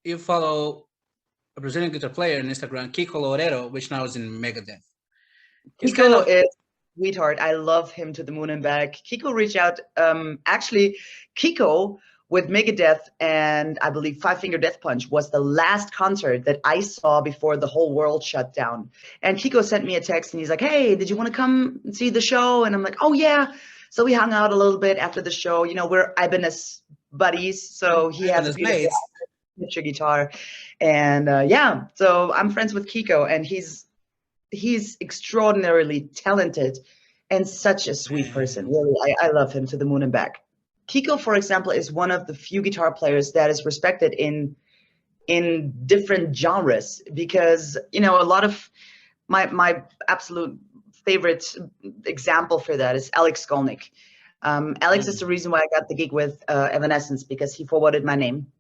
you follow a Brazilian guitar player on Instagram, Kiko Loureiro, which now is in Megadeth. He's Kiko kind of is sweetheart. I love him to the moon and back. Kiko reached out. Actually, Kiko with Megadeth and I believe Five Finger Death Punch was the last concert that I saw before the whole world shut down. And Kiko sent me a text and he's like, "Hey, did you want to come and see the show?" And I'm like, "Oh yeah." So we hung out a little bit after the show. You know, we're Ibanez buddies, so he has a beautiful signature guitar, and yeah. So I'm friends with Kiko, and he's extraordinarily talented and such a sweet person. Really, I love him to the moon and back. Kiko, for example, is one of the few guitar players that is respected in different genres, because you know a lot of my absolute favorite example for that is Alex Skolnick. Alex is the reason why I got the gig with Evanescence, because he forwarded my name,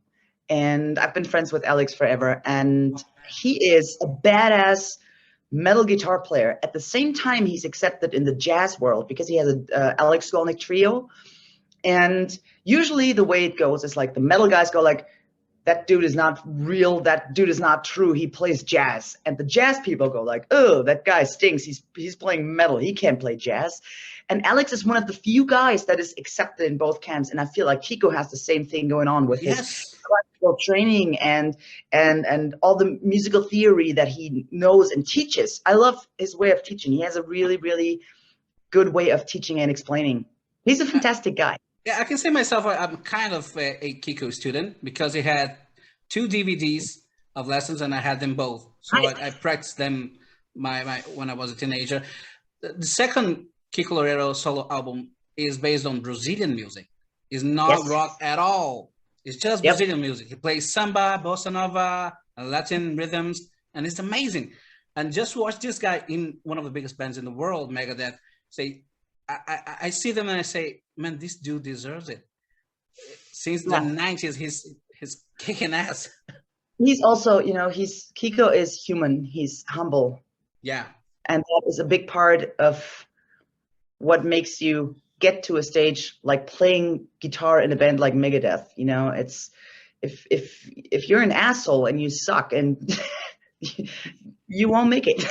and I've been friends with Alex forever, and he is a badass metal guitar player. At the same time, he's accepted in the jazz world because he has a Alex Skolnick trio. And usually the way it goes is like the metal guys go like, "That dude is not real. That dude is not true. He plays jazz." And the jazz people go like, "Oh, that guy stinks. He's playing metal. He can't play jazz." And Alex is one of the few guys that is accepted in both camps. And I feel like Kiko has the same thing going on with his classical training and all the musical theory that he knows and teaches. I love his way of teaching. He has a really, really good way of teaching and explaining. He's a fantastic guy. Yeah, I can say myself, I'm kind of a Kiko student because he had 2 DVDs of lessons and I had them both. So Nice. I practiced them when I was a teenager. The second Kiko Loureiro solo album is based on Brazilian music. It's not rock at all. It's just Brazilian music. He plays samba, bossa nova, Latin rhythms, and it's amazing. And just watch this guy in one of the biggest bands in the world, Megadeth, say, I see them and I say, man, this dude deserves it. Since the 90s, he's kicking ass. He's also, you know, Kiko is human. He's humble. Yeah. And that is a big part of what makes you get to a stage like playing guitar in a band like Megadeth. You know, it's if you're an asshole and you suck and you won't make it.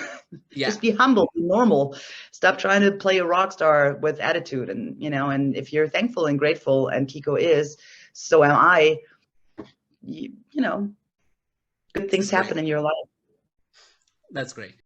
Just be humble, be normal. Stop trying to play a rock star with attitude. And, you know, and if you're thankful and grateful, and Kiko is, so am I, you know, good things happen in your life. That's great.